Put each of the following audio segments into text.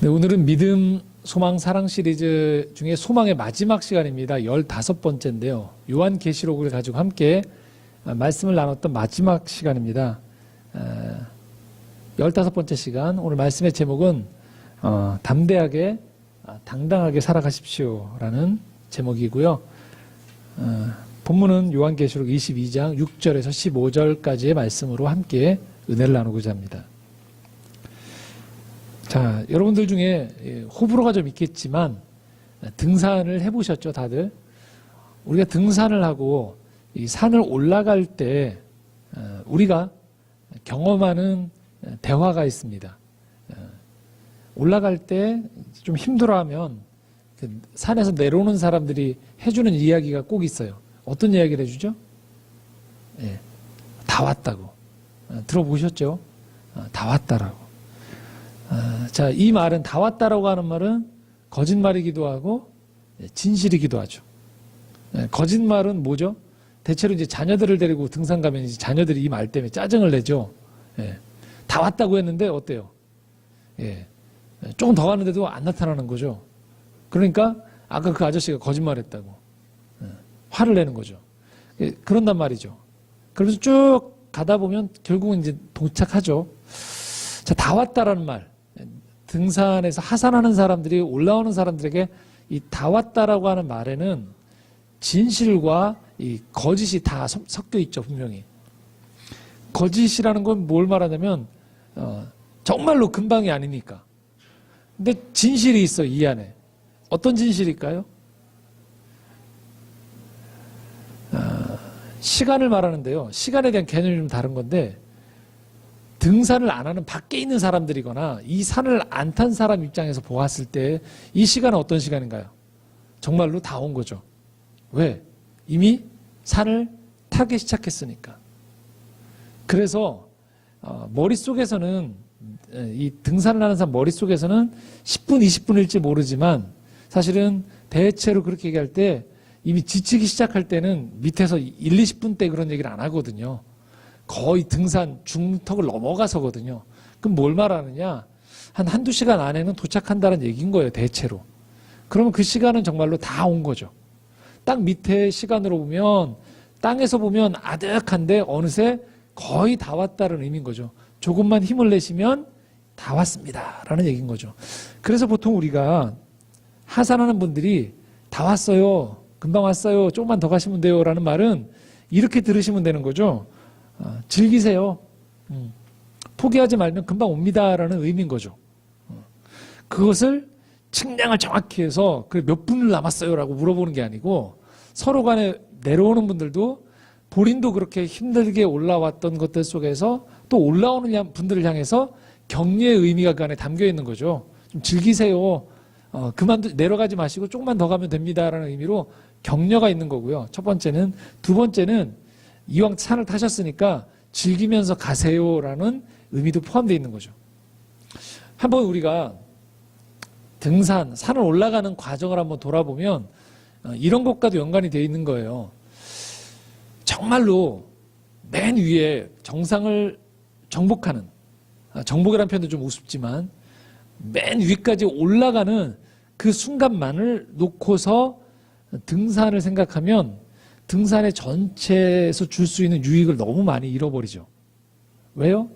네, 오늘은 믿음, 소망, 사랑 시리즈 중에 소망의 마지막 시간입니다. 15번째인데요. 요한계시록을 가지고 함께 말씀을 나눴던 마지막 시간입니다. 15번째 시간, 오늘 말씀의 제목은 담대하게, 당당하게 살아가십시오라는 제목이고요. 본문은 요한계시록 22장 6절에서 15절까지의 말씀으로 함께 은혜를 나누고자 합니다. 자, 여러분들 중에 호불호가 좀 있겠지만 등산을 해보셨죠, 다들? 우리가 등산을 하고 이 산을 올라갈 때 우리가 경험하는 대화가 있습니다. 올라갈 때 좀 힘들어하면 산에서 내려오는 사람들이 해주는 이야기가 꼭 있어요. 어떤 이야기를 해주죠? 예, 다 왔다고. 들어보셨죠? 다 왔다라고. 자, 이 말은, 다 왔다라고 하는 말은 거짓말이기도 하고 진실이기도 하죠. 거짓말은 뭐죠? 대체로 이제 자녀들을 데리고 등산 가면 이제 자녀들이 이 말 때문에 짜증을 내죠. 다 왔다고 했는데 어때요? 조금 더 갔는데도 안 나타나는 거죠. 그러니까 아까 그 아저씨가 거짓말했다고 화를 내는 거죠. 그런단 말이죠. 그래서 쭉 가다 보면 결국은 이제 도착하죠. 자, 다 왔다라는 말. 등산에서 하산하는 사람들이 올라오는 사람들에게 이 다 왔다라고 하는 말에는 진실과 이 거짓이 다 섞여 있죠, 분명히. 거짓이라는 건 뭘 말하냐면 정말로 금방이 아니니까. 근데 진실이 있어, 이 안에. 어떤 진실일까요? 시간을 말하는데요. 시간에 대한 개념이 좀 다른 건데, 등산을 안 하는 밖에 있는 사람들이거나 이 산을 안 탄 사람 입장에서 보았을 때 이 시간은 어떤 시간인가요? 정말로 다 온 거죠. 왜? 이미 산을 타기 시작했으니까. 그래서 머릿속에서는, 이 등산을 하는 사람 머릿속에서는 10분, 20분일지 모르지만 사실은 대체로 그렇게 얘기할 때 이미 지치기 시작할 때는 밑에서 1, 20분 때 그런 얘기를 안 하거든요. 거의 등산 중턱을 넘어가서거든요. 그럼 뭘 말하느냐? 한두 시간 안에는 도착한다는 얘기인 거예요, 대체로. 그러면 그 시간은 정말로 다 온 거죠. 딱 밑에 시간으로 보면, 땅에서 보면 아득한데 어느새 거의 다 왔다는 의미인 거죠. 조금만 힘을 내시면 다 왔습니다 라는 얘기인 거죠. 그래서 보통 우리가 하산하는 분들이 다 왔어요, 금방 왔어요, 조금만 더 가시면 돼요 라는 말은 이렇게 들으시면 되는 거죠. 즐기세요. 포기하지 말면 금방 옵니다라는 의미인 거죠. 그것을 측량을 정확히 해서 몇 분을 남았어요라고 물어보는 게 아니고, 서로 간에 내려오는 분들도 본인도 그렇게 힘들게 올라왔던 것들 속에서 또 올라오는 분들을 향해서 격려의 의미가 그 안에 담겨 있는 거죠. 좀 즐기세요. 내려가지 마시고 조금만 더 가면 됩니다라는 의미로 격려가 있는 거고요. 첫 번째는. 두 번째는 이왕 산을 타셨으니까 즐기면서 가세요라는 의미도 포함되어 있는 거죠. 한번 우리가 산을 올라가는 과정을 한번 돌아보면 이런 것과도 연관이 되어 있는 거예요. 정말로 맨 위에 정상을 정복하는, 정복이라는 표현도 좀 우습지만 맨 위까지 올라가는 그 순간만을 놓고서 등산을 생각하면 등산의 전체에서 줄 수 있는 유익을 너무 많이 잃어버리죠. 왜요?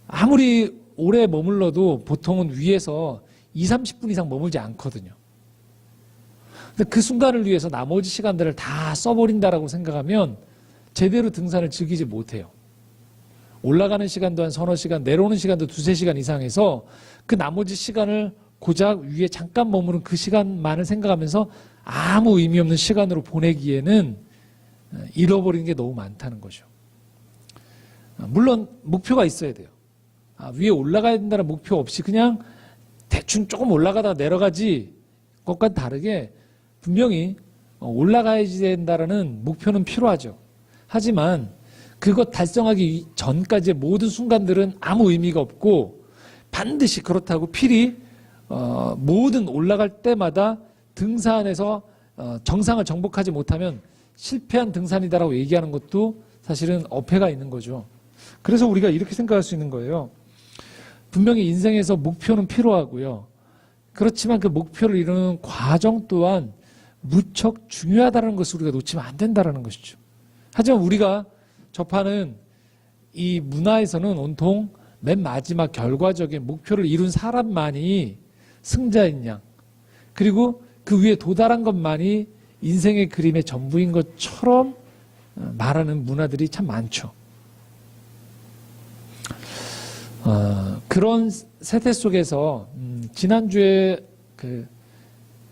아무리 오래 머물러도 보통은 위에서 2, 30분 이상 머물지 않거든요. 근데 그 순간을 위해서 나머지 시간들을 다 써버린다라고 생각하면 제대로 등산을 즐기지 못해요. 올라가는 시간도 한 서너 시간, 내려오는 시간도 2, 3시간 이상해서 그 나머지 시간을 고작 위에 잠깐 머무는 그 시간만을 생각하면서 아무 의미 없는 시간으로 보내기에는 잃어버리는 게 너무 많다는 거죠. 물론 목표가 있어야 돼요. 위에 올라가야 된다는 목표 없이 그냥 대충 조금 올라가다가 내려가지, 그것과는 다르게 분명히 올라가야 된다는 목표는 필요하죠. 하지만 그것 달성하기 전까지의 모든 순간들은 아무 의미가 없고, 반드시 그렇다고 필히 모든 올라갈 때마다 등산에서 정상을 정복하지 못하면 실패한 등산이다라고 얘기하는 것도 사실은 어폐가 있는 거죠. 그래서 우리가 이렇게 생각할 수 있는 거예요. 분명히 인생에서 목표는 필요하고요. 그렇지만 그 목표를 이루는 과정 또한 무척 중요하다는 것을 우리가 놓치면 안 된다는 것이죠. 하지만 우리가 접하는 이 문화에서는 온통 맨 마지막 결과적인 목표를 이룬 사람만이 승자인 양, 그리고 그 위에 도달한 것만이 인생의 그림의 전부인 것처럼 말하는 문화들이 참 많죠. 그런 세태 속에서 지난주에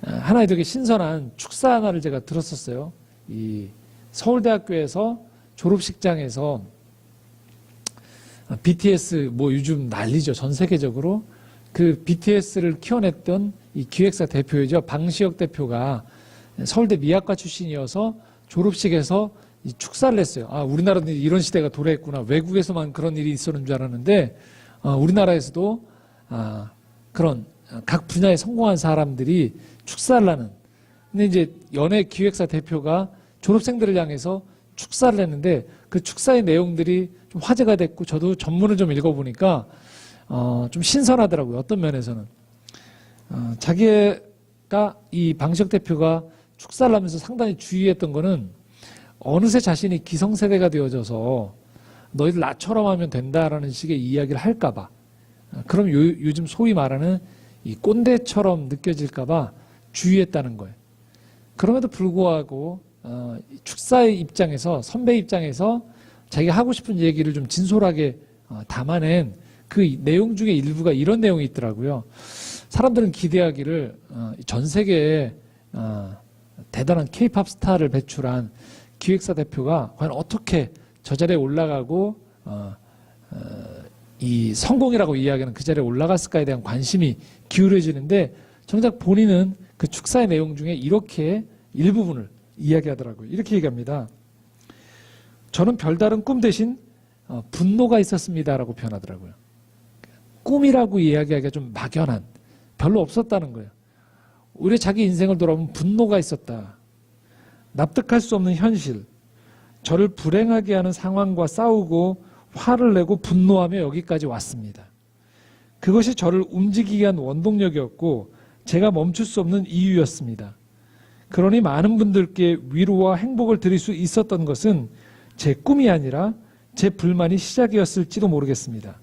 하나의 되게 신선한 축사 하나를 제가 들었었어요. 이 서울대학교에서 졸업식장에서 BTS 뭐 요즘 난리죠. 전 세계적으로. 그 BTS를 키워냈던 이 기획사 대표이죠. 방시혁 대표가 서울대 미학과 출신이어서 졸업식에서 이 축사를 했어요. 아, 우리나라도 이런 시대가 도래했구나. 외국에서만 그런 일이 있었는 줄 알았는데 우리나라에서도 그런 각 분야에 성공한 사람들이 축사를 하는. 근데 이제 연예 기획사 대표가 졸업생들을 향해서 축사를 했는데 그 축사의 내용들이 좀 화제가 됐고 저도 전문을 좀 읽어보니까 좀 신선하더라고요. 어떤 면에서는. 자기가 이 방시혁 대표가 축사를 하면서 상당히 주의했던 거는 어느새 자신이 기성세대가 되어져서 너희들 나처럼 하면 된다라는 식의 이야기를 할까봐. 그럼 요즘 소위 말하는 이 꼰대처럼 느껴질까봐 주의했다는 거예요. 그럼에도 불구하고 축사의 입장에서, 선배 입장에서 자기가 하고 싶은 얘기를 좀 진솔하게 담아낸 그 내용 중에 일부가 이런 내용이 있더라고요. 사람들은 기대하기를 전 세계에 대단한 K-팝 스타를 배출한 기획사 대표가 과연 어떻게 저 자리에 올라가고 이 성공이라고 이야기하는 그 자리에 올라갔을까에 대한 관심이 기울어지는데 정작 본인은 그 축사의 내용 중에 이렇게 일부분을 이야기하더라고요. 이렇게 얘기합니다. 저는 별다른 꿈 대신 분노가 있었습니다라고 표현하더라고요. 꿈이라고 이야기하기가 좀 막연한, 별로 없었다는 거예요. 오히려 자기 인생을 돌아보면 분노가 있었다. 납득할 수 없는 현실, 저를 불행하게 하는 상황과 싸우고 화를 내고 분노하며 여기까지 왔습니다. 그것이 저를 움직이게 한 원동력이었고 제가 멈출 수 없는 이유였습니다. 그러니 많은 분들께 위로와 행복을 드릴 수 있었던 것은 제 꿈이 아니라 제 불만이 시작이었을지도 모르겠습니다.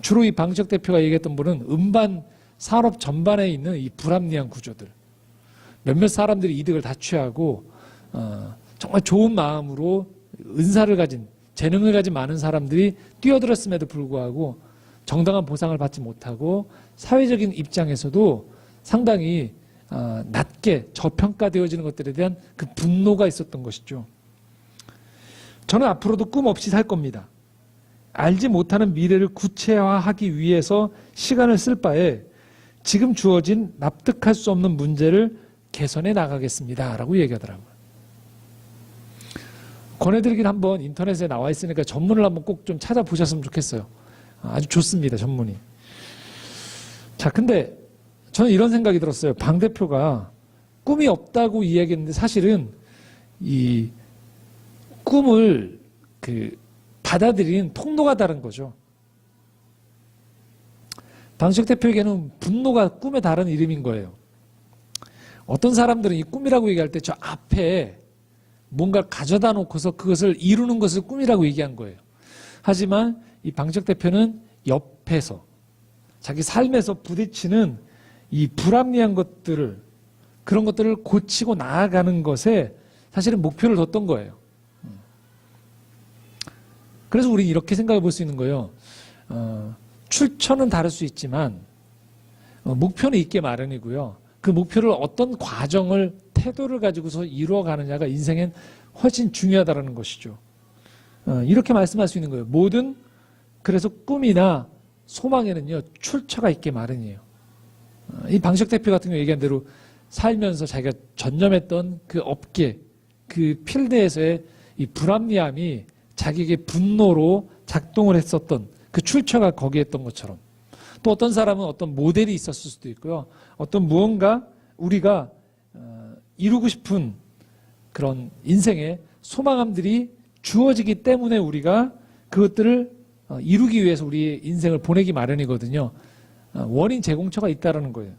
주로 이 방시혁 대표가 얘기했던 분은 음반 산업 전반에 있는 이 불합리한 구조들, 몇몇 사람들이 이득을 다 취하고 정말 좋은 마음으로 은사를 가진, 재능을 가진 많은 사람들이 뛰어들었음에도 불구하고 정당한 보상을 받지 못하고 사회적인 입장에서도 상당히 낮게 저평가되어지는 것들에 대한 그 분노가 있었던 것이죠. 저는 앞으로도 꿈 없이 살 겁니다. 알지 못하는 미래를 구체화하기 위해서 시간을 쓸 바에 지금 주어진 납득할 수 없는 문제를 개선해 나가겠습니다. 라고 얘기하더라고요. 권해드리긴 한번 인터넷에 나와 있으니까 전문을 한번 꼭 좀 찾아보셨으면 좋겠어요. 아주 좋습니다. 전문이. 자, 근데 저는 이런 생각이 들었어요. 방 대표가 꿈이 없다고 이야기했는데 사실은 이 꿈을 받아들이는 통로가 다른 거죠. 방시혁 대표에게는 분노가 꿈의 다른 이름인 거예요. 어떤 사람들은 이 꿈이라고 얘기할 때 저 앞에 뭔가를 가져다 놓고서 그것을 이루는 것을 꿈이라고 얘기한 거예요. 하지만 이 방시혁 대표는 옆에서 자기 삶에서 부딪히는 이 불합리한 것들을, 그런 것들을 고치고 나아가는 것에 사실은 목표를 뒀던 거예요. 그래서 우리는 이렇게 생각해 볼 수 있는 거예요. 출처는 다를 수 있지만 목표는 있게 마련이고요. 그 목표를 어떤 과정을, 태도를 가지고서 이루어가느냐가 인생엔 훨씬 중요하다는 것이죠. 이렇게 말씀할 수 있는 거예요. 그래서 꿈이나 소망에는요, 출처가 있게 마련이에요. 이 방시혁 대표 같은 경우 얘기한 대로 살면서 자기가 전념했던 그 업계, 그 필드에서의 이 불합리함이 자기에게 분노로 작동을 했었던 그 출처가 거기에 있던 것처럼, 또 어떤 사람은 어떤 모델이 있었을 수도 있고요. 어떤 무언가 우리가 이루고 싶은 그런 인생의 소망함들이 주어지기 때문에 우리가 그것들을 이루기 위해서 우리의 인생을 보내기 마련이거든요. 원인 제공처가 있다라는 거예요.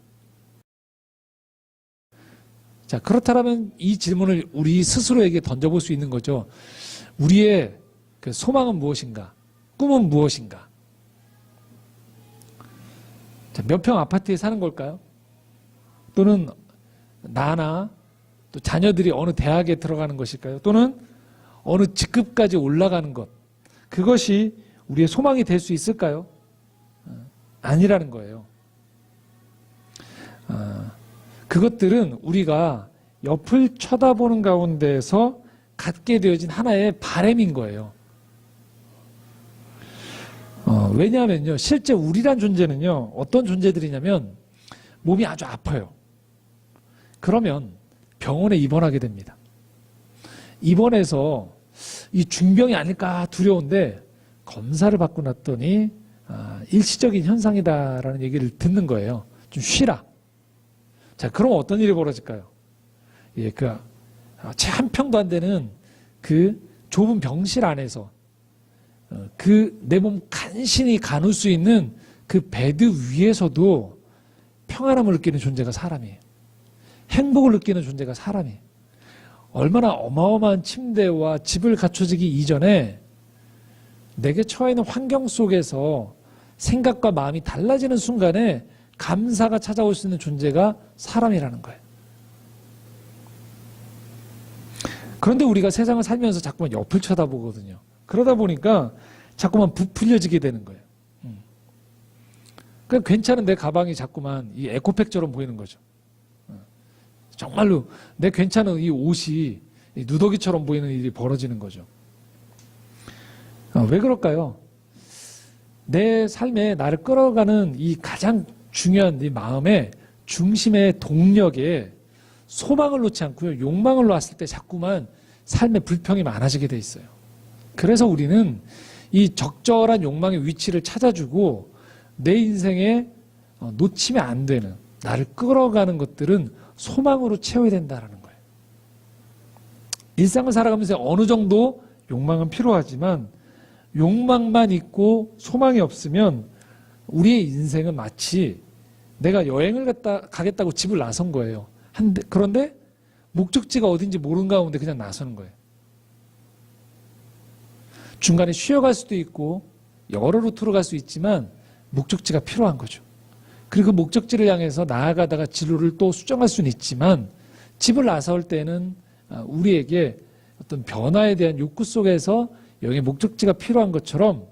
자, 그렇다면 이 질문을 우리 스스로에게 던져볼 수 있는 거죠. 우리의 그 소망은 무엇인가? 꿈은 무엇인가? 자, 몇 평 아파트에 사는 걸까요? 또는 나나 또 자녀들이 어느 대학에 들어가는 것일까요? 또는 어느 직급까지 올라가는 것. 그것이 우리의 소망이 될 수 있을까요? 아니라는 거예요. 그것들은 우리가 옆을 쳐다보는 가운데에서 갖게 되어진 하나의 바램인 거예요. 왜냐하면요, 실제 우리란 존재는요, 어떤 존재들이냐면 몸이 아주 아파요. 그러면 병원에 입원하게 됩니다. 입원해서 이 중병이 아닐까 두려운데 검사를 받고 났더니 일시적인 현상이다라는 얘기를 듣는 거예요. 좀 쉬라. 자, 그럼 어떤 일이 벌어질까요? 예, 채 한 평도 안 되는 그 좁은 병실 안에서 그 내 몸 간신히 가눌 수 있는 그 베드 위에서도 평안함을 느끼는 존재가 사람이에요. 행복을 느끼는 존재가 사람이에요. 얼마나 어마어마한 침대와 집을 갖춰지기 이전에 내게 처해 있는 환경 속에서 생각과 마음이 달라지는 순간에 감사가 찾아올 수 있는 존재가 사람이라는 거예요. 그런데 우리가 세상을 살면서 자꾸만 옆을 쳐다보거든요. 그러다 보니까 자꾸만 부풀려지게 되는 거예요. 그냥 괜찮은 내 가방이 자꾸만 이 에코백처럼 보이는 거죠. 정말로 내 괜찮은 이 옷이 이 누더기처럼 보이는 일이 벌어지는 거죠. 왜 그럴까요? 내 삶에 나를 끌어가는 이 가장 중요한 이 마음의 중심의 동력에 소망을 놓지 않고요, 욕망을 놓았을 때 자꾸만 삶의 불평이 많아지게 돼 있어요. 그래서 우리는 이 적절한 욕망의 위치를 찾아주고 내 인생에 놓치면 안 되는 나를 끌어가는 것들은 소망으로 채워야 된다는 거예요. 일상을 살아가면서 어느 정도 욕망은 필요하지만 욕망만 있고 소망이 없으면 우리의 인생은 마치 내가 여행을 가겠다고 집을 나선 거예요. 그런데 목적지가 어딘지 모르는 가운데 그냥 나서는 거예요. 중간에 쉬어갈 수도 있고 여러 루트로 갈 수 있지만 목적지가 필요한 거죠. 그리고 그 목적지를 향해서 나아가다가 진로를 또 수정할 수는 있지만 집을 나설 때는 우리에게 어떤 변화에 대한 욕구 속에서 여기 목적지가 필요한 것처럼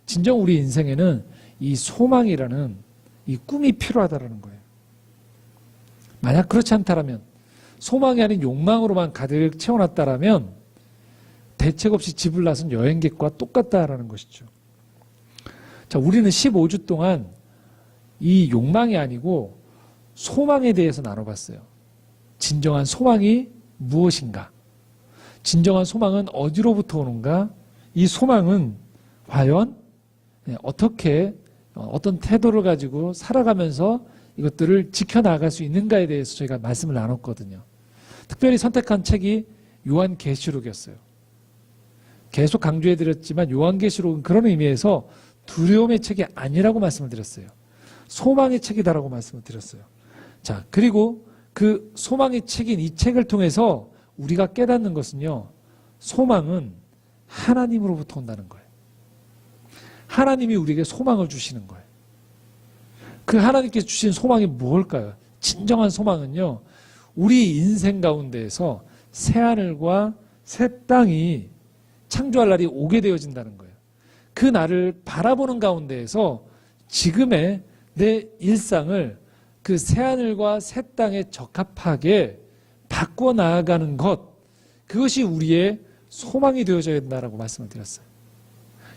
진정 우리 인생에는 이 소망이라는 이 꿈이 필요하다는 거예요. 만약 그렇지 않다면, 소망이 아닌 욕망으로만 가득 채워놨다라면 대책 없이 집을 나선 여행객과 똑같다라는 것이죠. 자, 우리는 15주 동안 이 욕망이 아니고 소망에 대해서 나눠봤어요. 진정한 소망이 무엇인가? 진정한 소망은 어디로부터 오는가? 이 소망은 과연 어떻게 어떤 태도를 가지고 살아가면서 이것들을 지켜나갈 수 있는가에 대해서 저희가 말씀을 나눴거든요. 특별히 선택한 책이 요한계시록이었어요. 계속 강조해드렸지만 요한계시록은 그런 의미에서 두려움의 책이 아니라고 말씀을 드렸어요. 소망의 책이다라고 말씀을 드렸어요. 자, 그리고 그 소망의 책인 이 책을 통해서 우리가 깨닫는 것은요, 소망은 하나님으로부터 온다는 거예요. 하나님이 우리에게 소망을 주시는 거예요. 그 하나님께서 주신 소망이 뭘까요? 진정한 소망은요, 우리 인생 가운데에서 새하늘과 새 땅이 창조할 날이 오게 되어진다는 거예요. 그 날을 바라보는 가운데에서 지금의 내 일상을 그 새하늘과 새 땅에 적합하게 바꾸어 나아가는 것, 그것이 우리의 소망이 되어져야 된다고 말씀을 드렸어요.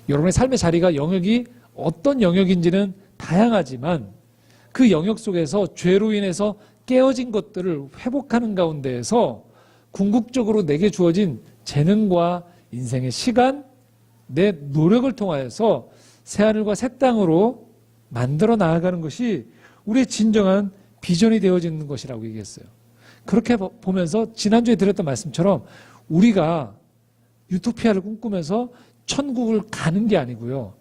여러분의 삶의 자리가 영역이 어떤 영역인지는 다양하지만 그 영역 속에서 죄로 인해서 깨어진 것들을 회복하는 가운데에서 궁극적으로 내게 주어진 재능과 인생의 시간, 내 노력을 통하여서 새하늘과 새 땅으로 만들어 나아가는 것이 우리의 진정한 비전이 되어지는 것이라고 얘기했어요. 그렇게 보면서 지난주에 드렸던 말씀처럼 우리가 유토피아를 꿈꾸면서 천국을 가는 게 아니고요.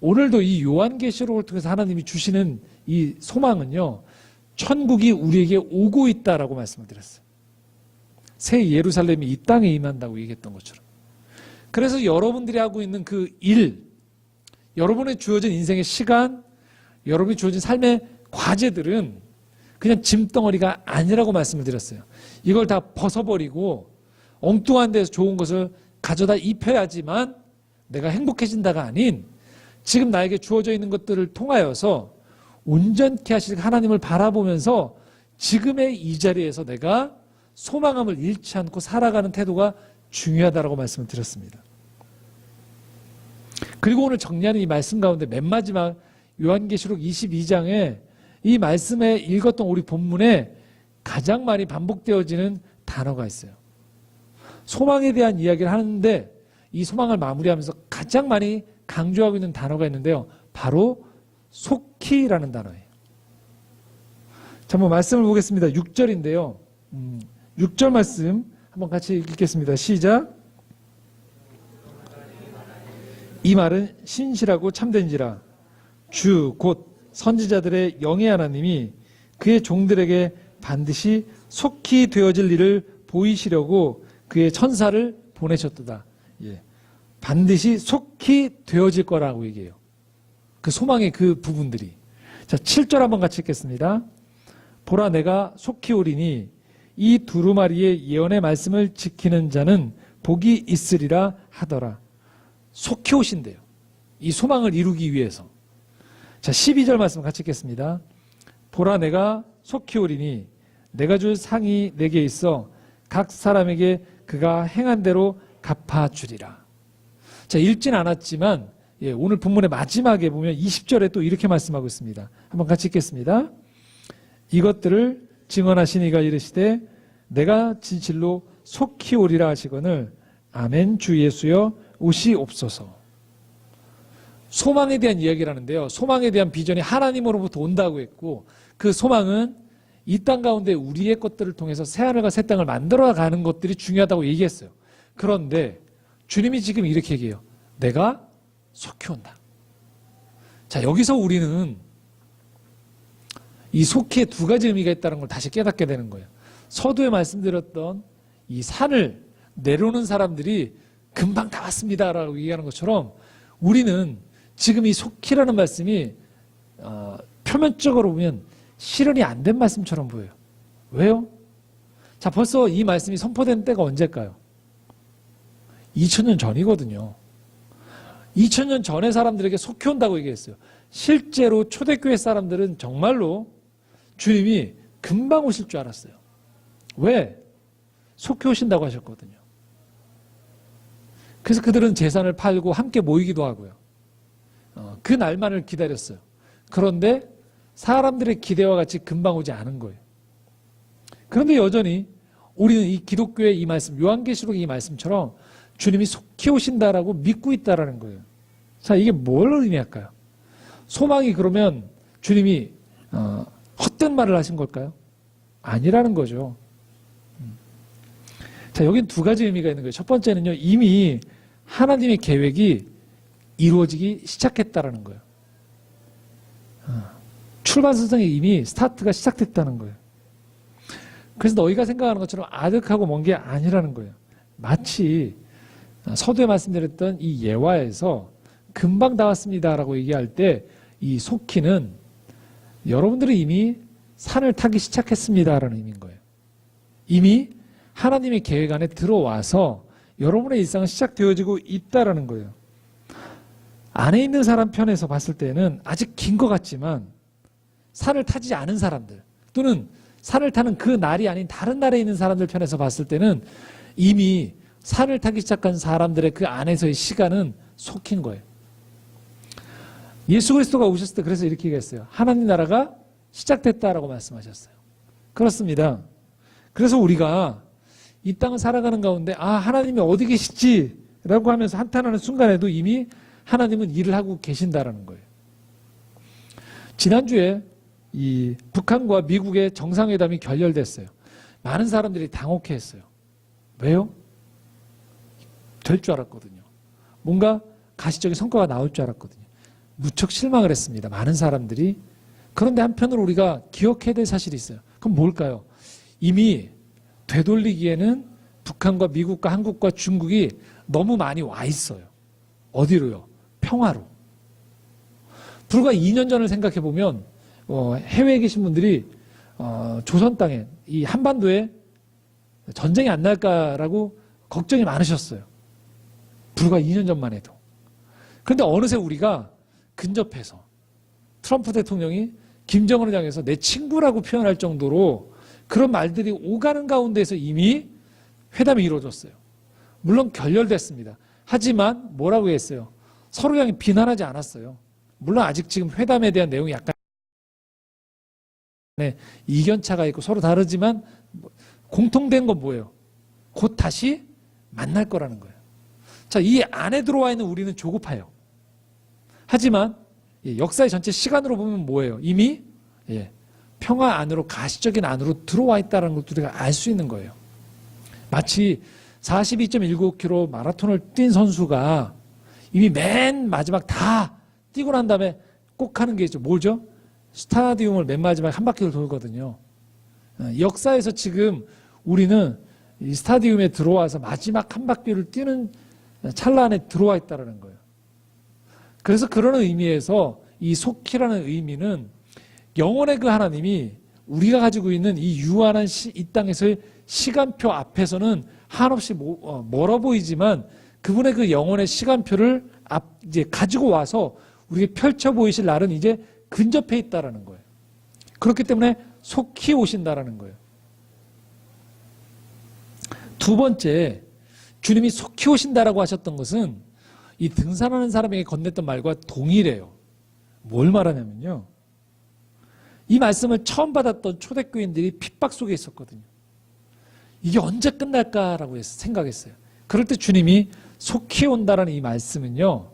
오늘도 이 요한계시록을 통해서 하나님이 주시는 이 소망은요, 천국이 우리에게 오고 있다라고 말씀을 드렸어요. 새 예루살렘이 이 땅에 임한다고 얘기했던 것처럼. 그래서 여러분들이 하고 있는 그 일, 여러분의 주어진 인생의 시간, 여러분이 주어진 삶의 과제들은 그냥 짐덩어리가 아니라고 말씀을 드렸어요. 이걸 다 벗어버리고 엉뚱한 데서 좋은 것을 가져다 입혀야지만 내가 행복해진다가 아닌 지금 나에게 주어져 있는 것들을 통하여서 온전케 하실 하나님을 바라보면서 지금의 이 자리에서 내가 소망함을 잃지 않고 살아가는 태도가 중요하다고 말씀을 드렸습니다. 그리고 오늘 정리하는 이 말씀 가운데 맨 마지막 요한계시록 22장에 이 말씀에 읽었던 우리 본문에 가장 많이 반복되어지는 단어가 있어요. 소망에 대한 이야기를 하는데 이 소망을 마무리하면서 가장 많이 강조하고 있는 단어가 있는데요. 바로 속히라는 단어예요. 자, 한번 말씀을 보겠습니다. 6절인데요. 6절 말씀 한번 같이 읽겠습니다. 시작. 이 말은 신실하고 참된지라 주 곧 선지자들의 영의 하나님이 그의 종들에게 반드시 속히 되어질 일을 보이시려고 그의 천사를 보내셨도다. 예. 반드시 속히 되어질 거라고 얘기해요. 그 소망의 그 부분들이. 자, 7절 한번 같이 읽겠습니다. 보라 내가 속히 오리니 이 두루마리의 예언의 말씀을 지키는 자는 복이 있으리라 하더라. 속히 오신대요. 이 소망을 이루기 위해서. 자, 12절 말씀 같이 읽겠습니다. 보라 내가 속히 오리니 내가 줄 상이 내게 있어 각 사람에게 그가 행한 대로 갚아주리라. 자, 읽진 않았지만 오늘 본문의 마지막에 보면 20절에 또 이렇게 말씀하고 있습니다. 한번 같이 읽겠습니다. 이것들을 증언하신 이가 이르시되 내가 진실로 속히 오리라 하시거늘 아멘 주 예수여 오시옵소서. 소망에 대한 이야기를 하는데요. 소망에 대한 비전이 하나님으로부터 온다고 했고 그 소망은 이 땅 가운데 우리의 것들을 통해서 새하늘과 새 땅을 만들어가는 것들이 중요하다고 얘기했어요. 그런데 주님이 지금 이렇게 얘기해요. 내가 속히 온다. 자, 여기서 우리는 이 속히에 두 가지 의미가 있다는 걸 다시 깨닫게 되는 거예요. 서두에 말씀드렸던 이 산을 내려오는 사람들이 금방 다 왔습니다라고 얘기하는 것처럼 우리는 지금 이 속히라는 말씀이 표면적으로 보면 실현이 안 된 말씀처럼 보여요. 왜요? 자, 벌써 이 말씀이 선포된 때가 언제일까요? 2000년 전이거든요. 2000년 전의 사람들에게 속히 온다고 얘기했어요. 실제로 초대교회 사람들은 정말로 주님이 금방 오실 줄 알았어요. 왜? 속히 오신다고 하셨거든요. 그래서 그들은 재산을 팔고 함께 모이기도 하고요. 그 날만을 기다렸어요. 그런데 사람들의 기대와 같이 금방 오지 않은 거예요. 그런데 여전히 우리는 이 기독교의 이 말씀, 요한계시록의 이 말씀처럼 주님이 속히 오신다라고 믿고 있다라는 거예요. 자, 이게 뭘 의미할까요? 소망이 그러면 주님이 헛된 말을 하신 걸까요? 아니라는 거죠. 자, 여긴 두 가지 의미가 있는 거예요. 첫 번째는요, 이미 하나님의 계획이 이루어지기 시작했다라는 거예요. 출발선상에 이미 스타트가 시작됐다는 거예요. 그래서 너희가 생각하는 것처럼 아득하고 먼 게 아니라는 거예요. 마치 서두에 말씀드렸던 이 예화에서 금방 다 왔습니다라고 얘기할 때 이 속히는 여러분들이 이미 산을 타기 시작했습니다라는 의미인 거예요. 이미 하나님의 계획 안에 들어와서 여러분의 일상은 시작되어지고 있다라는 거예요. 안에 있는 사람 편에서 봤을 때는 아직 긴 것 같지만 산을 타지 않은 사람들 또는 산을 타는 그 날이 아닌 다른 날에 있는 사람들 편에서 봤을 때는 이미 산을 타기 시작한 사람들의 그 안에서의 시간은 속힌 거예요. 예수 그리스도가 오셨을 때 그래서 이렇게 얘기했어요. 하나님 나라가 시작됐다라고 말씀하셨어요. 그렇습니다. 그래서 우리가 이 땅을 살아가는 가운데 하나님이 어디 계시지라고 하면서 한탄하는 순간에도 이미 하나님은 일을 하고 계신다라는 거예요. 지난주에 이 북한과 미국의 정상회담이 결렬됐어요. 많은 사람들이 당혹해했어요. 왜요? 될 줄 알았거든요. 뭔가 가시적인 성과가 나올 줄 알았거든요. 무척 실망을 했습니다. 많은 사람들이. 그런데 한편으로 우리가 기억해야 될 사실이 있어요. 그럼 뭘까요? 이미 되돌리기에는 북한과 미국과 한국과 중국이 너무 많이 와 있어요. 어디로요? 평화로. 불과 2년 전을 생각해 보면 해외에 계신 분들이 조선 땅에 이 한반도에 전쟁이 안 날까라고 걱정이 많으셨어요. 불과 2년 전만 해도. 그런데 어느새 우리가 근접해서 트럼프 대통령이 김정은을 향해서 내 친구라고 표현할 정도로 그런 말들이 오가는 가운데서 이미 회담이 이루어졌어요. 물론 결렬됐습니다. 하지만 뭐라고 했어요? 서로 향해 비난하지 않았어요. 물론 아직 지금 회담에 대한 내용이 약간 이견차가 있고 서로 다르지만 공통된 건 뭐예요? 곧 다시 만날 거라는 거예요. 자, 이 안에 들어와 있는 우리는 조급해요. 하지만 역사의 전체 시간으로 보면 뭐예요? 이미 평화 안으로, 가시적인 안으로 들어와 있다는 것도 우리가 알 수 있는 거예요. 마치 42.19km 마라톤을 뛴 선수가 이미 맨 마지막 다 뛰고 난 다음에 꼭 하는 게 있죠. 뭐죠? 스타디움을 맨 마지막에 한 바퀴를 돌거든요. 역사에서 지금 우리는 이 스타디움에 들어와서 마지막 한 바퀴를 뛰는 찰나 안에 들어와 있다는 거예요. 그래서 그런 의미에서 이 속히라는 의미는 영원의 그 하나님이 우리가 가지고 있는 이 유한한 이 땅에서의 시간표 앞에서는 한없이 멀어 보이지만 그분의 그 영원의 시간표를 이제 가지고 와서 우리에게 펼쳐 보이실 날은 이제 근접해 있다라는 거예요. 그렇기 때문에 속히 오신다라는 거예요. 두 번째, 주님이 속히 오신다라고 하셨던 것은 이 등산하는 사람에게 건넸던 말과 동일해요. 뭘 말하냐면요. 이 말씀을 처음 받았던 초대교인들이 핍박 속에 있었거든요. 이게 언제 끝날까라고 생각했어요. 그럴 때 주님이 속히 온다라는 이 말씀은요.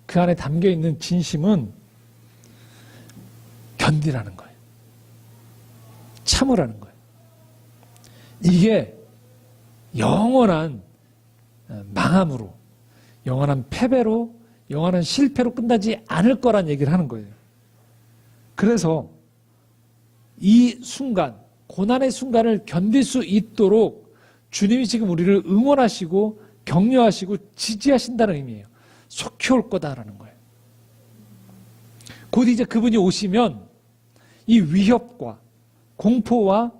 그 안에 담겨있는 진심은 견디라는 거예요. 참으라는 거예요. 이게 영원한 망함으로, 영원한 패배로, 영원한 실패로 끝나지 않을 거란 얘기를 하는 거예요. 그래서 이 순간, 고난의 순간을 견딜 수 있도록 주님이 지금 우리를 응원하시고 격려하시고 지지하신다는 의미예요. 속히 올 거다라는 거예요. 곧 이제 그분이 오시면 이 위협과 공포와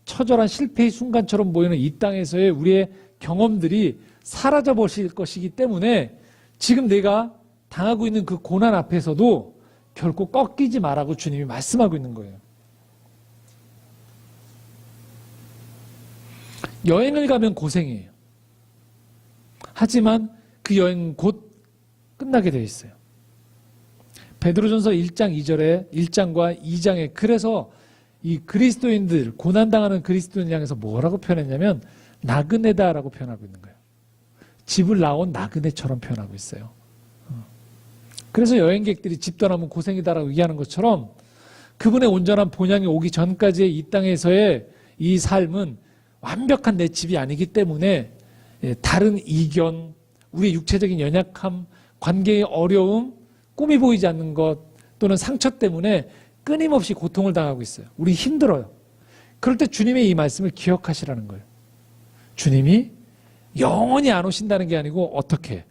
처절한 실패의 순간처럼 보이는 이 땅에서의 우리의 경험들이 사라져 버릴 것이기 때문에 지금 내가 당하고 있는 그 고난 앞에서도 결코 꺾이지 말라고 주님이 말씀하고 있는 거예요. 여행을 가면 고생이에요. 하지만 그 여행은 곧 끝나게 되어 있어요. 베드로전서 1장 2절에 1장과 2장에 그래서 이 그리스도인들, 고난당하는 그리스도인을 향해서 뭐라고 표현했냐면 나그네다라고 표현하고 있는 거예요. 집을 나온 나그네처럼 표현하고 있어요. 그래서 여행객들이 집 떠나면 고생이다라고 얘기하는 것처럼 그분의 온전한 본향이 오기 전까지의 이 땅에서의 이 삶은 완벽한 내 집이 아니기 때문에 다른 이견, 우리의 육체적인 연약함, 관계의 어려움, 꿈이 보이지 않는 것 또는 상처 때문에 끊임없이 고통을 당하고 있어요. 우리 힘들어요. 그럴 때 주님의 이 말씀을 기억하시라는 거예요. 주님이 영원히 안 오신다는 게 아니고 어떻게?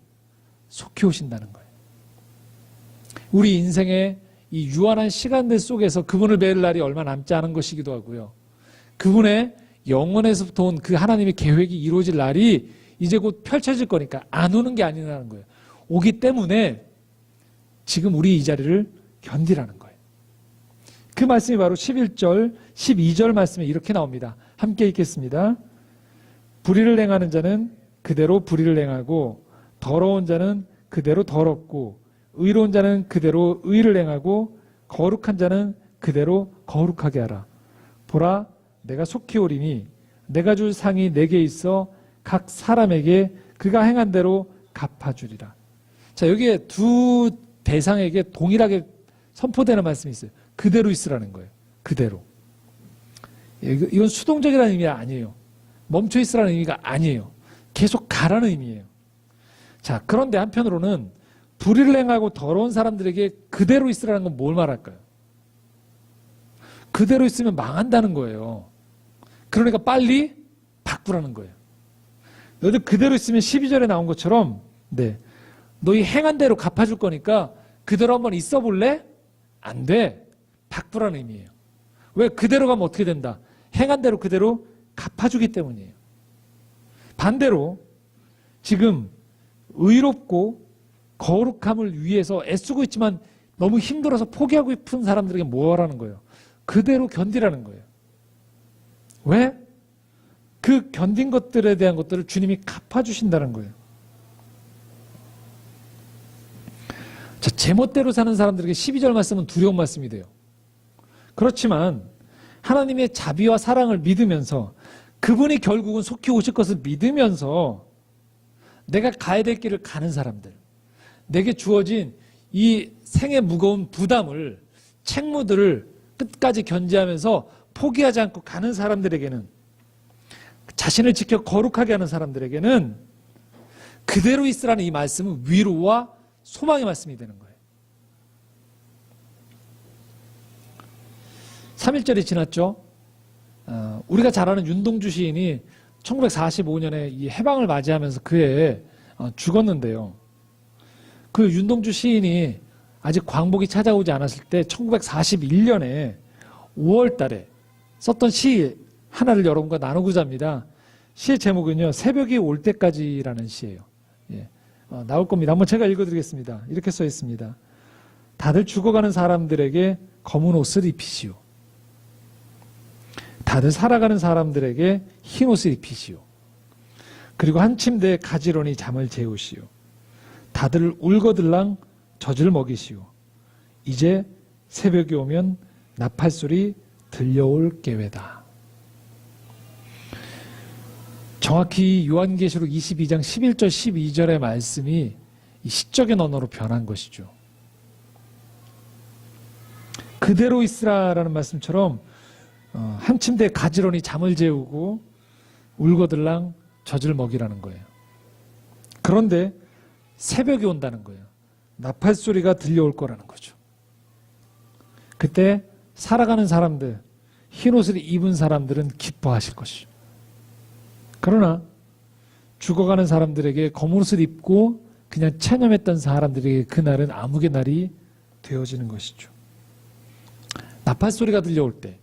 속히 오신다는 거예요. 우리 인생의 이 유한한 시간들 속에서 그분을 뵐 날이 얼마 남지 않은 것이기도 하고요. 그분의 영원에서부터 온 그 하나님의 계획이 이루어질 날이 이제 곧 펼쳐질 거니까 안 오는 게 아니라는 거예요. 오기 때문에 지금 우리 이 자리를 견디라는 거예요. 그 말씀이 바로 11절, 12절 말씀에 이렇게 나옵니다. 함께 읽겠습니다. 불의를 행하는 자는 그대로 불의를 행하고 더러운 자는 그대로 더럽고 의로운 자는 그대로 의를 행하고 거룩한 자는 그대로 거룩하게 하라. 보라, 내가 속히 오리니 내가 줄 상이 내게 있어 각 사람에게 그가 행한 대로 갚아주리라. 자, 여기에 두 대상에게 동일하게 선포되는 말씀이 있어요. 그대로 있으라는 거예요. 그대로. 이건 수동적이라는 의미가 아니에요. 멈춰 있으라는 의미가 아니에요. 계속 가라는 의미예요. 자, 그런데 한편으로는 불의를 행하고 더러운 사람들에게 그대로 있으라는 건 뭘 말할까요? 그대로 있으면 망한다는 거예요. 그러니까 빨리 바꾸라는 거예요. 너희들 그대로 있으면 12절에 나온 것처럼 너희 행한 대로 갚아줄 거니까 그대로 한번 있어 볼래? 안 돼. 바꾸라는 의미예요. 왜? 그대로 가면 어떻게 된다? 행한 대로 그대로 갚아주기 때문이에요. 반대로 지금 의롭고 거룩함을 위해서 애쓰고 있지만 너무 힘들어서 포기하고 싶은 사람들에게 뭐라는 거예요? 그대로 견디라는 거예요. 왜? 그 견딘 것들에 대한 것들을 주님이 갚아주신다는 거예요. 자, 제멋대로 사는 사람들에게 12절 말씀은 두려운 말씀이 돼요. 그렇지만 하나님의 자비와 사랑을 믿으면서 그분이 결국은 속히 오실 것을 믿으면서 내가 가야 될 길을 가는 사람들, 내게 주어진 이 생의 무거운 부담을, 책무들을 끝까지 견제하면서 포기하지 않고 가는 사람들에게는, 자신을 지켜 거룩하게 하는 사람들에게는 그대로 있으라는 이 말씀은 위로와 소망의 말씀이 되는 거예요. 3.1절이 지났죠. 우리가 잘 아는 윤동주 시인이 1945년에 이 해방을 맞이하면서 그 해에 죽었는데요. 그 윤동주 시인이 아직 광복이 찾아오지 않았을 때 1941년에 5월 달에 썼던 시 하나를 여러분과 나누고자 합니다. 시의 제목은요, 새벽이 올 때까지라는 시예요. 나올 겁니다. 한번 제가 읽어드리겠습니다. 이렇게 써 있습니다. 다들 죽어가는 사람들에게 검은 옷을 입히시오. 다들 살아가는 사람들에게 흰 옷을 입히시오. 그리고 한 침대에 가지런히 잠을 재우시오. 다들 울거들랑 젖을 먹이시오. 이제 새벽이 오면 나팔소리 들려올 계회다. 정확히 요한계시록 22장 11절 12절의 말씀이 이 시적인 언어로 변한 것이죠. 그대로 있으라라는 말씀처럼 한 침대에 가지런히 잠을 재우고 울거들랑 젖을 먹이라는 거예요. 그런데 새벽이 온다는 거예요. 나팔소리가 들려올 거라는 거죠. 그때 살아가는 사람들, 흰옷을 입은 사람들은 기뻐하실 것이죠. 그러나 죽어가는 사람들에게 검은 옷을 입고 그냥 체념했던 사람들에게 그날은 암흑의 날이 되어지는 것이죠. 나팔소리가 들려올 때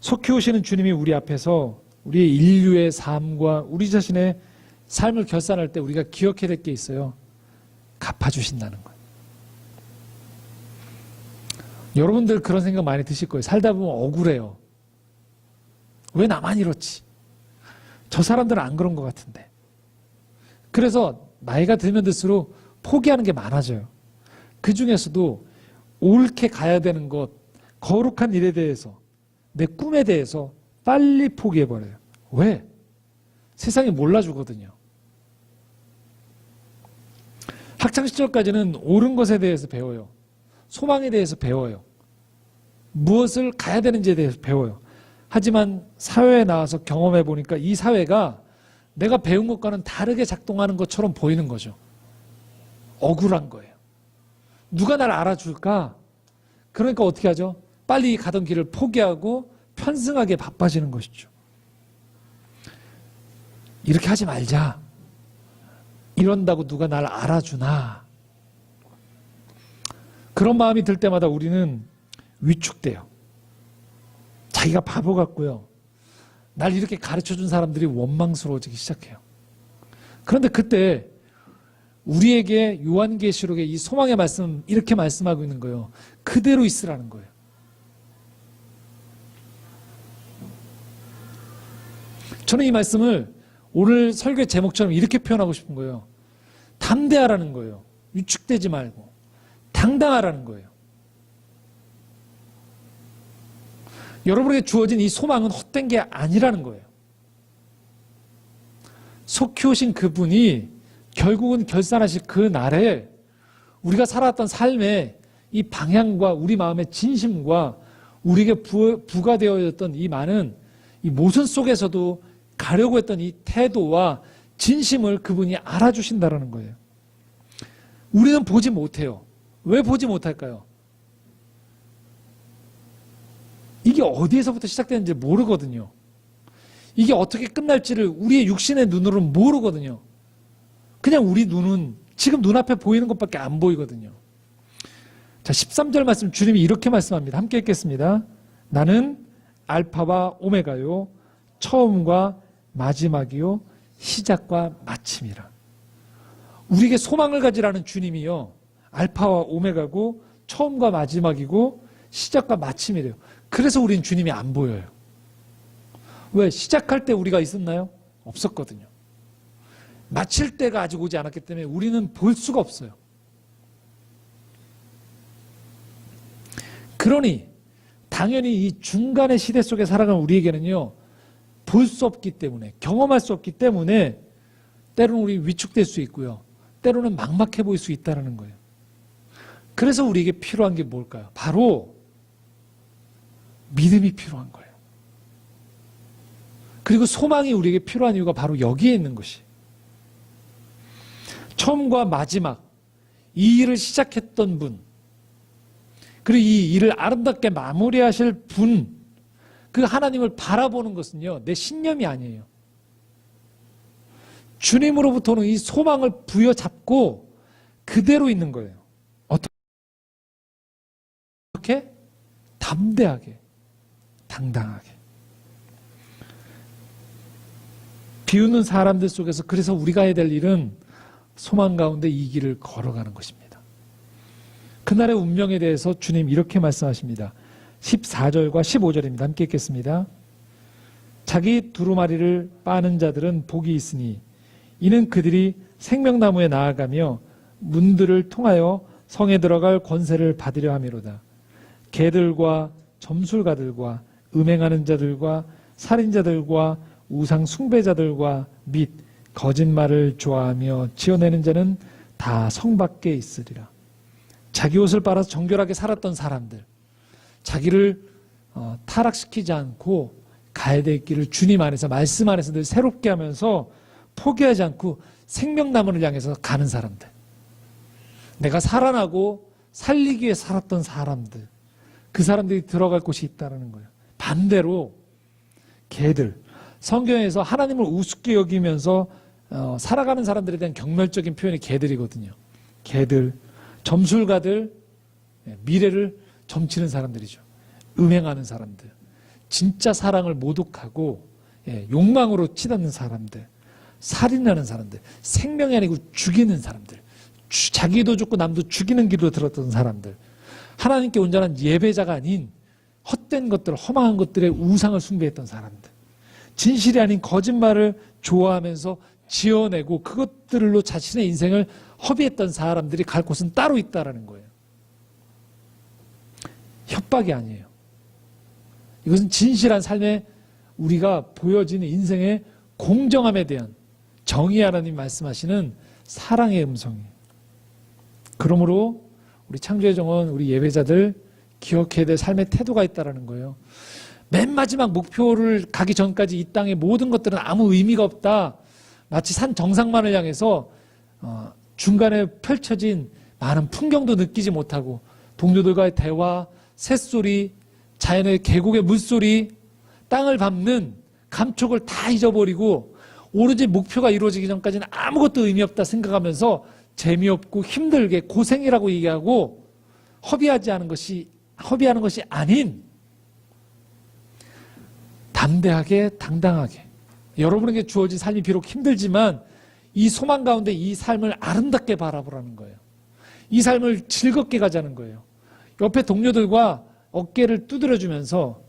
속히 오시는 주님이 우리 앞에서 우리의 인류의 삶과 우리 자신의 삶을 결산할 때 우리가 기억해야 될 게 있어요. 갚아주신다는 거예요. 여러분들 그런 생각 많이 드실 거예요. 살다 보면 억울해요. 왜 나만 이렇지? 저 사람들은 안 그런 것 같은데. 그래서 나이가 들면 들수록 포기하는 게 많아져요. 그 중에서도 옳게 가야 되는 것, 거룩한 일에 대해서, 내 꿈에 대해서 빨리 포기해버려요. 왜? 세상이 몰라주거든요. 학창시절까지는 옳은 것에 대해서 배워요. 소망에 대해서 배워요. 무엇을 가야 되는지에 대해서 배워요. 하지만 사회에 나와서 경험해 보니까 이 사회가 내가 배운 것과는 다르게 작동하는 것처럼 보이는 거죠. 억울한 거예요. 누가 날 알아줄까? 그러니까 어떻게 하죠? 빨리 가던 길을 포기하고 편승하게 바빠지는 것이죠. 이렇게 하지 말자. 이런다고 누가 날 알아주나? 그런 마음이 들 때마다 우리는 위축돼요. 자기가 바보 같고요. 날 이렇게 가르쳐준 사람들이 원망스러워지기 시작해요. 그런데 그때 우리에게 요한계시록의 이 소망의 말씀 이렇게 말씀하고 있는 거예요. 그대로 있으라는 거예요. 저는 이 말씀을 오늘 설교의 제목처럼 이렇게 표현하고 싶은 거예요. 담대하라는 거예요. 위축되지 말고 당당하라는 거예요. 여러분에게 주어진 이 소망은 헛된 게 아니라는 거예요. 속히 오신 그분이 결국은 결산하실 그 날에 우리가 살아왔던 삶의 이 방향과 우리 마음의 진심과 우리에게 부과되어졌던 이 많은 이 모순 속에서도 가려고 했던 이 태도와 진심을 그분이 알아주신다는 거예요. 우리는 보지 못해요. 왜 보지 못할까요? 이게 어디에서부터 시작되는지 모르거든요. 이게 어떻게 끝날지를 우리의 육신의 눈으로는 모르거든요. 그냥 우리 눈은 지금 눈앞에 보이는 것밖에 안 보이거든요. 자, 13절 말씀 주님이 이렇게 말씀합니다. 함께 읽겠습니다. 나는 알파와 오메가요, 처음과 마지막이요, 시작과 마침이라. 우리에게 소망을 가지라는 주님이요, 알파와 오메가고 처음과 마지막이고 시작과 마침이래요. 그래서 우리는 주님이 안 보여요. 왜? 시작할 때 우리가 있었나요? 없었거든요. 마칠 때가 아직 오지 않았기 때문에 우리는 볼 수가 없어요. 그러니 당연히 이 중간의 시대 속에 살아가는 우리에게는요, 볼 수 없기 때문에, 경험할 수 없기 때문에 때로는 우리 위축될 수 있고요, 때로는 막막해 보일 수 있다는 거예요. 그래서 우리에게 필요한 게 뭘까요? 바로 믿음이 필요한 거예요. 그리고 소망이 우리에게 필요한 이유가 바로 여기에 있는 것이, 처음과 마지막, 이 일을 시작했던 분, 그리고 이 일을 아름답게 마무리하실 분, 그 하나님을 바라보는 것은요, 내 신념이 아니에요. 주님으로부터는 이 소망을 부여잡고 그대로 있는 거예요. 어떻게? 담대하게, 당당하게. 비웃는 사람들 속에서 그래서 우리가 해야 될 일은 소망 가운데 이 길을 걸어가는 것입니다. 그날의 운명에 대해서 주님 이렇게 말씀하십니다. 14절과 15절입니다. 함께 읽겠습니다. 자기 두루마리를 빠는 자들은 복이 있으니 이는 그들이 생명나무에 나아가며 문들을 통하여 성에 들어갈 권세를 받으려 함이로다. 개들과 점술가들과 음행하는 자들과 살인자들과 우상 숭배자들과 및 거짓말을 좋아하며 지어내는 자는 다 성 밖에 있으리라. 자기 옷을 빨아서 정결하게 살았던 사람들, 자기를 타락시키지 않고 가야 될 길을 주님 안에서, 말씀 안에서 늘 새롭게 하면서 포기하지 않고 생명나무를 향해서 가는 사람들, 내가 살아나고 살리기 위해 살았던 사람들, 그 사람들이 들어갈 곳이 있다는 거예요. 반대로 개들, 성경에서 하나님을 우습게 여기면서 살아가는 사람들에 대한 경멸적인 표현이 개들이거든요. 개들, 점술가들, 미래를 점치는 사람들이죠. 음행하는 사람들, 진짜 사랑을 모독하고 욕망으로 치닫는 사람들, 살인하는 사람들, 생명이 아니고 죽이는 사람들, 자기도 죽고 남도 죽이는 길로 들었던 사람들, 하나님께 온전한 예배자가 아닌 헛된 것들, 험한 것들의 우상을 숭배했던 사람들, 진실이 아닌 거짓말을 좋아하면서 지어내고 그것들로 자신의 인생을 허비했던 사람들이 갈 곳은 따로 있다는 거예요. 협박이 아니에요. 이것은 진실한 삶에 우리가 보여지는 인생의 공정함에 대한 정의, 하나님 말씀하시는 사랑의 음성이에요. 그러므로 우리 창조의 정원, 우리 예배자들 기억해야 될 삶의 태도가 있다는 거예요. 맨 마지막 목표를 가기 전까지 이 땅의 모든 것들은 아무 의미가 없다. 마치 산 정상만을 향해서 중간에 펼쳐진 많은 풍경도 느끼지 못하고 동료들과의 대화, 새소리, 자연의 계곡의 물소리, 땅을 밟는 감촉을 다 잊어버리고 오로지 목표가 이루어지기 전까지는 아무것도 의미 없다 생각하면서 재미없고 힘들게 고생이라고 얘기하고 허비하는 것이 아닌 담대하게, 당당하게, 여러분에게 주어진 삶이 비록 힘들지만 이 소망 가운데 이 삶을 아름답게 바라보라는 거예요. 이 삶을 즐겁게 가자는 거예요. 옆에 동료들과 어깨를 두드려주면서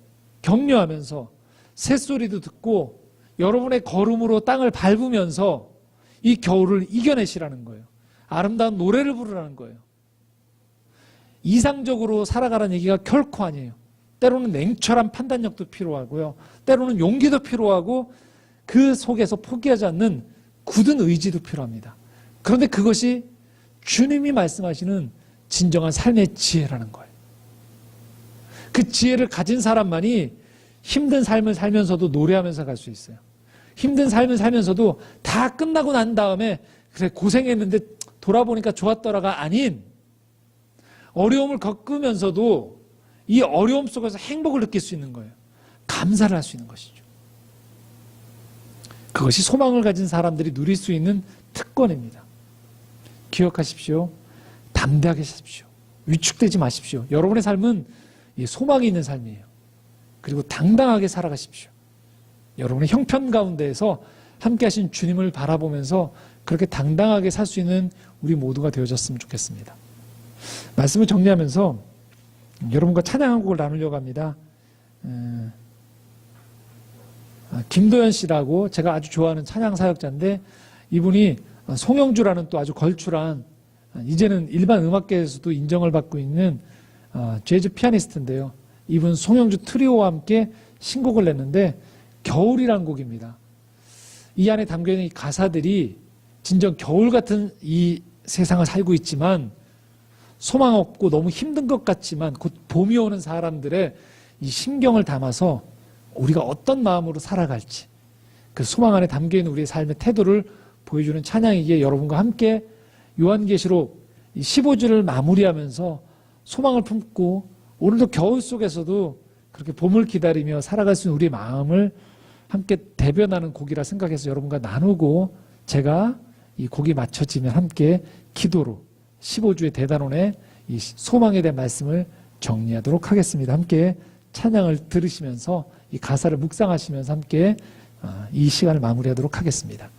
격려하면서 새소리도 듣고 여러분의 걸음으로 땅을 밟으면서 이 겨울을 이겨내시라는 거예요. 아름다운 노래를 부르라는 거예요. 이상적으로 살아가라는 얘기가 결코 아니에요. 때로는 냉철한 판단력도 필요하고요. 때로는 용기도 필요하고 그 속에서 포기하지 않는 굳은 의지도 필요합니다. 그런데 그것이 주님이 말씀하시는 진정한 삶의 지혜라는 거예요. 그 지혜를 가진 사람만이 힘든 삶을 살면서도 노래하면서 갈 수 있어요. 힘든 삶을 살면서도 다 끝나고 난 다음에 그래 고생했는데 돌아보니까 좋았더라가 아닌 어려움을 겪으면서도 이 어려움 속에서 행복을 느낄 수 있는 거예요. 감사를 할 수 있는 것이죠. 그것이 소망을 가진 사람들이 누릴 수 있는 특권입니다. 기억하십시오. 담대하게 사십시오. 위축되지 마십시오. 여러분의 삶은 소망이 있는 삶이에요. 그리고 당당하게 살아가십시오. 여러분의 형편 가운데에서 함께 하신 주님을 바라보면서 그렇게 당당하게 살 수 있는 우리 모두가 되어졌으면 좋겠습니다. 말씀을 정리하면서 여러분과 찬양 한 곡을 나누려고 합니다. 김도현 씨라고 제가 아주 좋아하는 찬양 사역자인데, 이분이 송영주라는 또 아주 걸출한, 이제는 일반 음악계에서도 인정을 받고 있는 재즈 피아니스트인데요. 이분 송영주 트리오와 함께 신곡을 냈는데 겨울이라는 곡입니다. 이 안에 담겨있는 이 가사들이 진정 겨울 같은 이 세상을 살고 있지만 소망 없고 너무 힘든 것 같지만 곧 봄이 오는 사람들의 이 심경을 담아서 우리가 어떤 마음으로 살아갈지, 그 소망 안에 담겨있는 우리의 삶의 태도를 보여주는 찬양이기에 여러분과 함께 요한계시록 15주를 마무리하면서 소망을 품고 오늘도 겨울 속에서도 그렇게 봄을 기다리며 살아갈 수 있는 우리의 마음을 함께 대변하는 곡이라 생각해서 여러분과 나누고, 제가 이 곡이 맞춰지면 함께 기도로 15주의 대단원의 이 소망에 대한 말씀을 정리하도록 하겠습니다. 함께 찬양을 들으시면서 이 가사를 묵상하시면서 함께 이 시간을 마무리하도록 하겠습니다.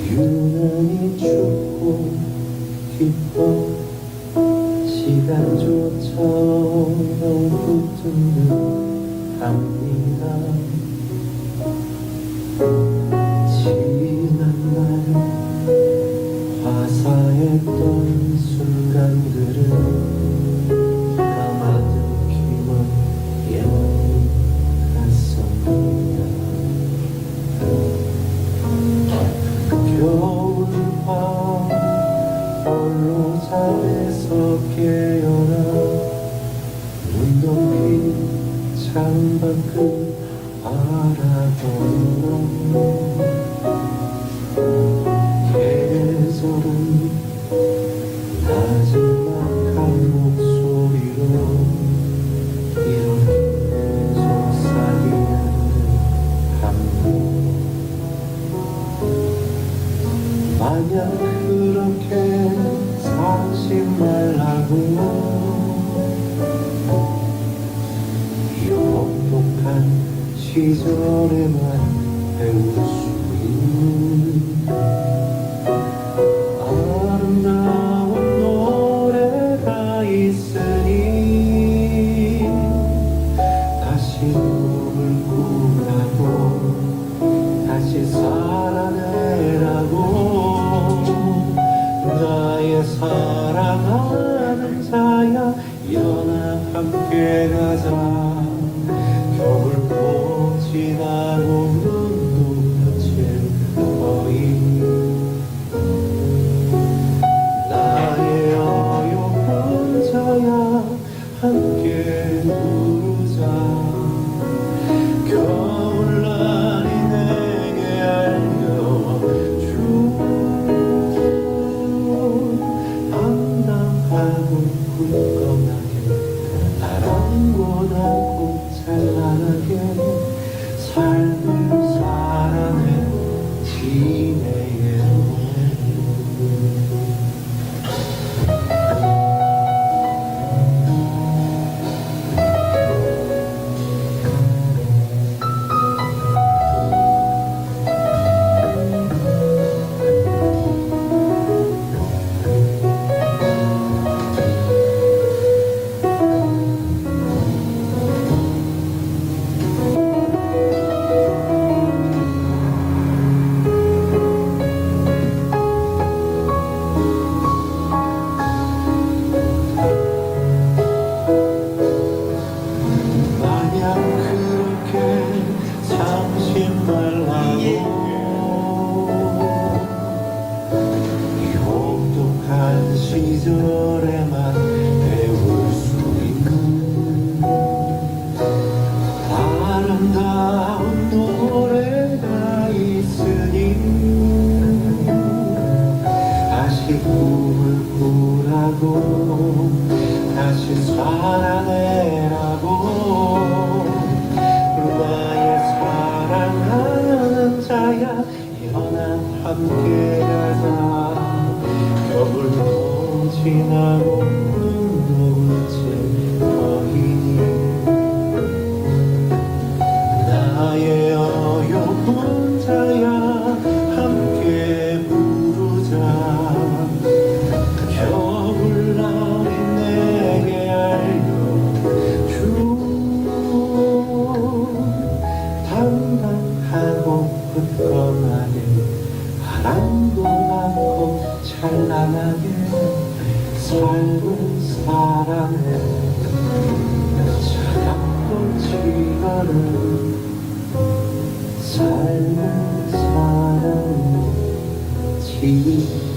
유난히 춥고 기뻐 시간조차처럼 붙은 듯 합니다. 지난 날 화사했던 순간들은 가마등키만 예언 같습니다. 겨울밤 홀로 잠에서 깨어나 눈동이 창밖을 바라보는 계절은 나지막한 목소리로 이렇게 속삭이는 합니다. 만약 그렇게 살지 말라고 역독한 시절에만 배울 수 있는 아름다운 노래가 있으니 다시 꿈을 꾸라고, 다시 살아내라고. 나의 사랑하는 자야, 연합 함께 가자. 겨울봄 지나고 눈도 시절에만 배울 수 있는 아름다운 노래가 있으니 다시 꿈을 꾸라고 다시 살아내라고 나의 사랑하는 자야 일어나 함께 가자 겨울도 지나고 눈물째 터이니 나의 어여쁜 자야 함께 부르자 겨울날이 내게 알려준 당당하고 굳건하게 바람도 않고 찬란하게 삶은 사랑에 차갑고 지가는 삶은 사랑에 지는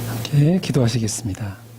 함께 기도하시겠습니다.